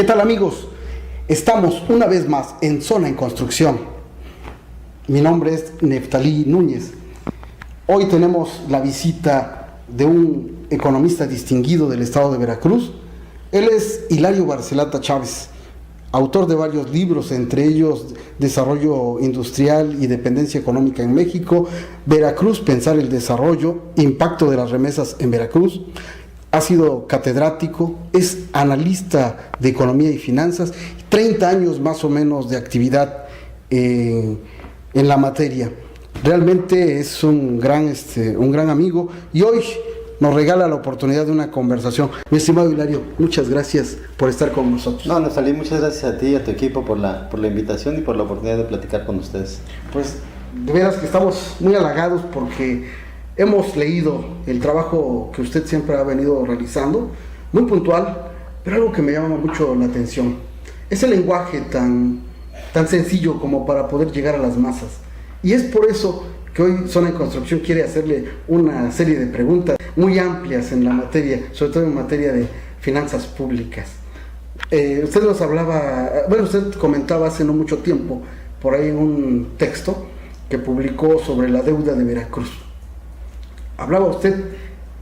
¿Qué tal, amigos? Estamos una vez más en Zona en Construcción. Mi nombre es Neftalí Núñez. Hoy tenemos la visita de un economista distinguido del estado de Veracruz. Él es Hilario Barcelata Chávez, autor de varios libros, entre ellos Desarrollo Industrial y Dependencia Económica en México, Veracruz, Pensar el Desarrollo, Impacto de las Remesas en Veracruz. Ha sido catedrático, es analista de economía y finanzas, 30 años más o menos de actividad en la materia. Realmente es un gran amigo y hoy nos regala la oportunidad de una conversación. Mi estimado Hilario, muchas gracias por estar con nosotros. No, Neftalí, muchas gracias a ti y a tu equipo por la invitación y por la oportunidad de platicar con ustedes. Pues de veras que estamos muy halagados porque hemos leído el trabajo que usted siempre ha venido realizando, muy puntual, pero algo que me llama mucho la atención. Es el lenguaje tan sencillo como para poder llegar a las masas. Y es por eso que hoy Zona en Construcción quiere hacerle una serie de preguntas muy amplias en la materia, sobre todo en materia de finanzas públicas. Usted nos hablaba, usted comentaba hace no mucho tiempo, por ahí en un texto que publicó sobre la deuda de Veracruz. Hablaba usted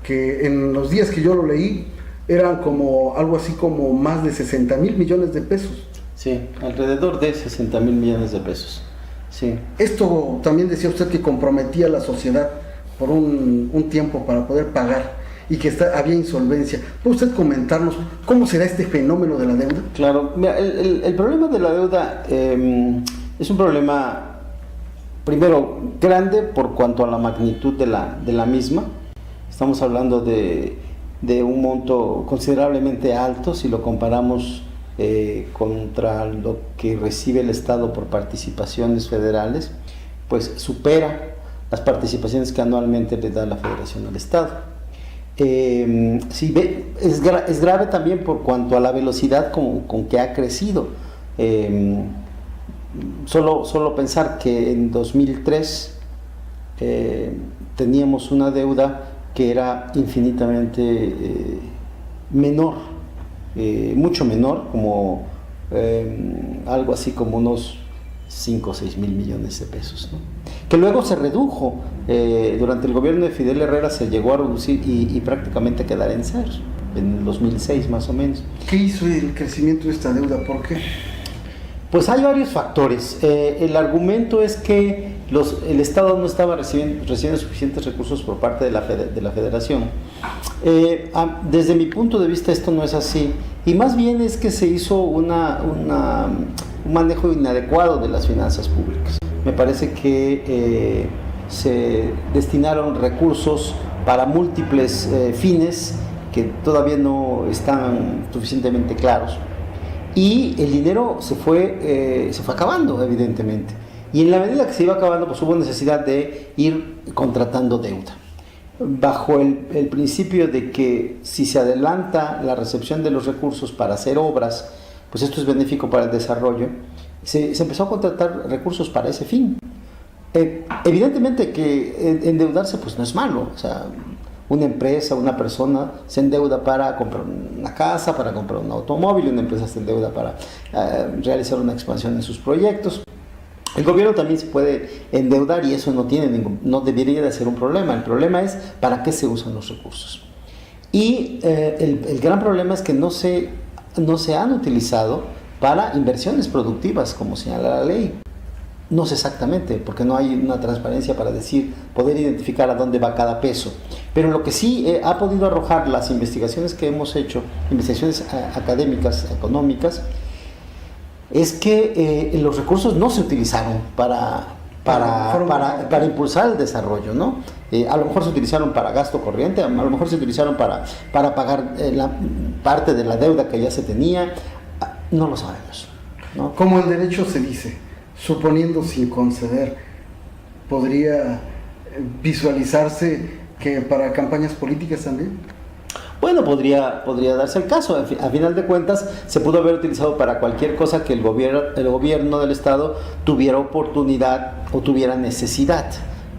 que en los días que yo lo leí eran como algo así como más de 60 mil millones de pesos. Sí, alrededor de 60 mil millones de pesos. Sí. Esto también decía usted que comprometía a la sociedad por un tiempo para poder pagar y que había insolvencia. ¿Puede usted comentarnos cómo será este fenómeno de la deuda? Claro, mira, el problema de la deuda es un problema, primero, grande por cuanto a la magnitud de la misma. Estamos hablando de un monto considerablemente alto si lo comparamos contra lo que recibe el Estado por participaciones federales, pues supera las participaciones que anualmente le da la Federación al Estado. Es grave también por cuanto a la velocidad con que ha crecido. Solo pensar que en 2003 teníamos una deuda que era infinitamente menor, mucho menor, como algo así como unos 5 o 6 mil millones de pesos, ¿no? Que luego se redujo, durante el gobierno de Fidel Herrera se llegó a reducir y prácticamente quedar en cero, en el 2006 más o menos. ¿Qué hizo el crecimiento de esta deuda? ¿Por qué? Pues hay varios factores. El argumento es que el Estado no estaba recibiendo suficientes recursos por parte de la Federación. Desde mi punto de vista esto no es así, y más bien es que se hizo un manejo inadecuado de las finanzas públicas. Me parece que se destinaron recursos para múltiples fines que todavía no están suficientemente claros. Y el dinero se fue acabando, evidentemente. Y en la medida que se iba acabando, pues hubo necesidad de ir contratando deuda. Bajo el principio de que si se adelanta la recepción de los recursos para hacer obras, pues esto es benéfico para el desarrollo, se empezó a contratar recursos para ese fin. Evidentemente que endeudarse pues no es malo, o sea, una empresa, una persona se endeuda para comprar una casa, para comprar un automóvil, una empresa se endeuda para realizar una expansión en sus proyectos. El gobierno también se puede endeudar y eso no debería de ser un problema. El problema es para qué se usan los recursos. Y el gran problema es que no se han utilizado para inversiones productivas, como señala la ley. No sé exactamente, porque no hay una transparencia para poder identificar a dónde va cada peso. Pero lo que sí ha podido arrojar las investigaciones que hemos hecho, investigaciones académicas, económicas, es que los recursos no se utilizaron para impulsar el desarrollo, ¿no? A lo mejor se utilizaron para gasto corriente, a lo mejor se utilizaron para pagar la parte de la deuda que ya se tenía, no lo sabemos, ¿no? Como el derecho se dice, suponiendo sin conceder, ¿podría visualizarse que para campañas políticas también? Bueno, podría darse el caso. A final de cuentas, se pudo haber utilizado para cualquier cosa que el gobierno del Estado tuviera oportunidad o tuviera necesidad.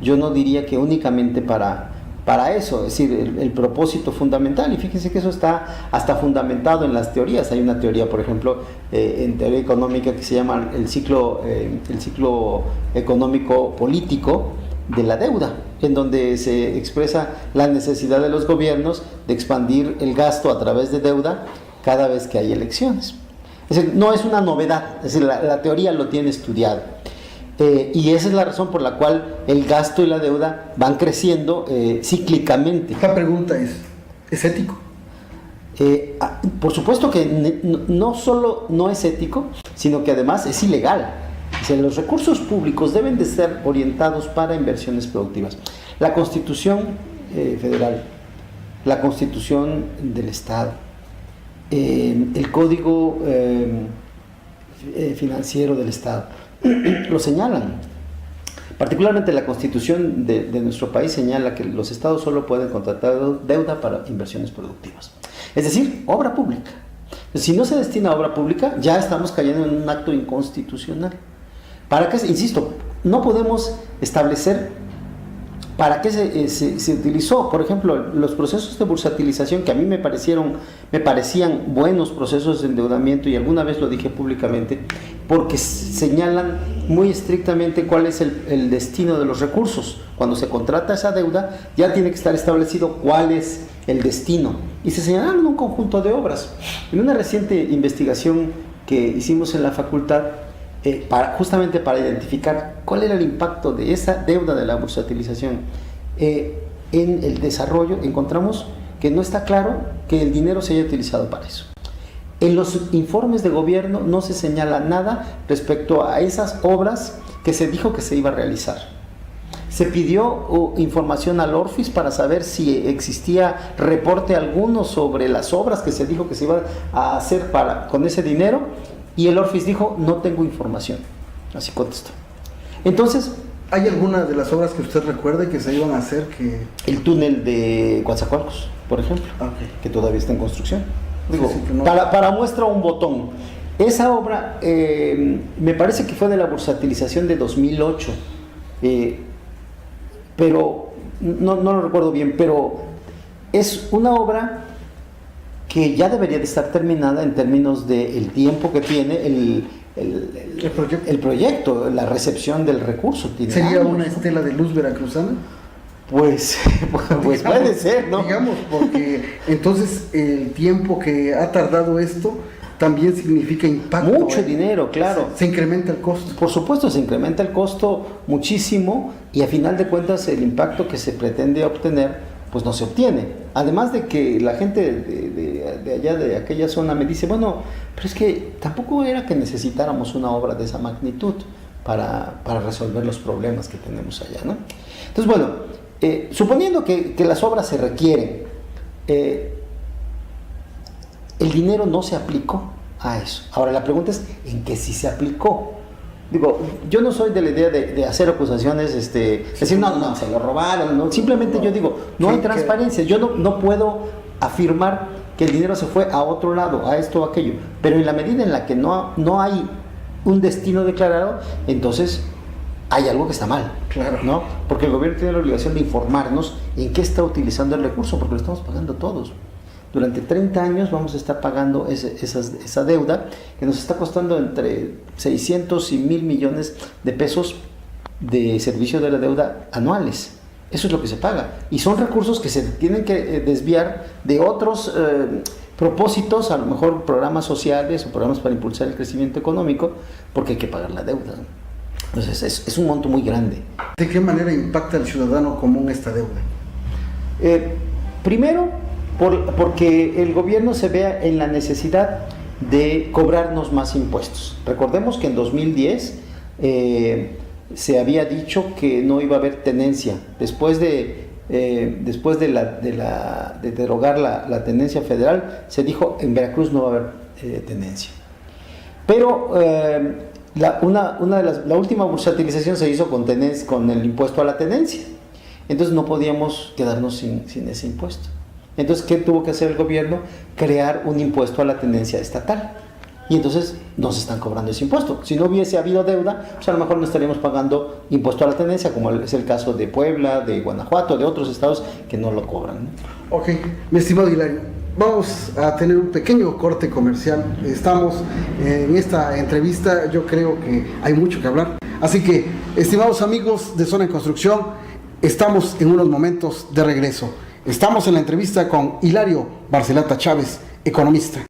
Yo no diría que únicamente para para eso, es decir, el propósito fundamental. Y fíjense que eso está hasta fundamentado en las teorías. Hay una teoría, por ejemplo, en teoría económica que se llama el ciclo económico político de la deuda, en donde se expresa la necesidad de los gobiernos de expandir el gasto a través de deuda cada vez que hay elecciones. Es decir, no es una novedad, es decir, la teoría lo tiene estudiado. Y esa es la razón por la cual el gasto y la deuda van creciendo cíclicamente. La pregunta ¿es ético? Por supuesto que no solo no es ético, sino que además es ilegal. O sea, los recursos públicos deben de ser orientados para inversiones productivas. La Constitución federal, la Constitución del Estado, el Código Financiero del Estado, lo señalan. Particularmente la Constitución de nuestro país señala que los estados solo pueden contratar deuda para inversiones productivas. Es decir, obra pública. Si no se destina a obra pública, ya estamos cayendo en un acto inconstitucional. ¿Para qué? Insisto, no podemos establecer para qué se utilizó. Por ejemplo, los procesos de bursatilización, que a mí me parecían buenos procesos de endeudamiento, y alguna vez lo dije públicamente, porque señalan muy estrictamente cuál es el destino de los recursos. Cuando se contrata esa deuda, ya tiene que estar establecido cuál es el destino. Y se señalaron un conjunto de obras. En una reciente investigación que hicimos en la facultad, justamente para identificar cuál era el impacto de esa deuda de la bursatilización en el desarrollo, encontramos que no está claro que el dinero se haya utilizado para eso. En los informes de gobierno no se señala nada respecto a esas obras que se dijo que se iba a realizar. Se pidió información al Orfis para saber si existía reporte alguno sobre las obras que se dijo que se iban a hacer con ese dinero, y el Orfis dijo: no tengo información. Así contestó. Entonces, ¿hay alguna de las obras que usted recuerde que se iban a hacer que...? El túnel de Coatzacoalcos, por ejemplo, que todavía está en construcción. Digo, sí, no. para muestra un botón. Esa obra me parece que fue de la bursatilización de 2008, pero no lo recuerdo bien, pero es una obra que ya debería de estar terminada en términos del tiempo que tiene el proyecto, la recepción del recurso. ¿Sería años, una estela de luz veracruzana? Pues puede ser, ¿no? Digamos, porque entonces el tiempo que ha tardado esto también significa impacto. Mucho dinero, claro. Se incrementa el costo. Por supuesto, se incrementa el costo muchísimo, y a final de cuentas el impacto que se pretende obtener pues no se obtiene. Además de que la gente de allá, de aquella zona, me dice: bueno, pero es que tampoco era que necesitáramos una obra de esa magnitud para resolver los problemas que tenemos allá, ¿no? Entonces, bueno, suponiendo que las obras se requieren, el dinero no se aplicó a eso. Ahora la pregunta es: ¿en qué sí se aplicó? Digo, yo no soy de la idea de hacer acusaciones, decir no, se lo robaron, no. Simplemente yo digo, no hay transparencia. Yo no puedo afirmar que el dinero se fue a otro lado, a esto o aquello, pero en la medida en la que no hay un destino declarado, entonces hay algo que está mal, claro, ¿no? Porque el gobierno tiene la obligación de informarnos en qué está utilizando el recurso, porque lo estamos pagando todos. Durante 30 años vamos a estar pagando esa deuda, que nos está costando entre 600 y 1,000 millones de pesos de servicio de la deuda anuales. Eso es lo que se paga. Y son recursos que se tienen que desviar de otros propósitos, a lo mejor programas sociales o programas para impulsar el crecimiento económico, porque hay que pagar la deuda. Entonces es un monto muy grande. ¿De qué manera impacta al ciudadano común esta deuda? Primero, porque el gobierno se vea en la necesidad de cobrarnos más impuestos. Recordemos que en 2010 se había dicho que no iba a haber tenencia. Después de derogar la tenencia federal, se dijo: en Veracruz no va a haber tenencia. Pero la última bursatilización se hizo con el impuesto a la tenencia. Entonces no podíamos quedarnos sin ese impuesto. Entonces, ¿qué tuvo que hacer el gobierno? Crear un impuesto a la tenencia estatal. y entonces nos están cobrando ese impuesto. Si no hubiese habido deuda, pues a lo mejor no estaríamos pagando impuesto a la tenencia, como es el caso de Puebla, de Guanajuato, de otros estados que no lo cobran, ¿no? Ok, mi estimado Hilario, vamos a tener un pequeño corte comercial. Estamos en esta entrevista, yo creo que hay mucho que hablar. Así que, estimados amigos de Zona en Construcción, estamos en unos momentos de regreso. Estamos en la entrevista con Hilario Barcelata Chávez, economista.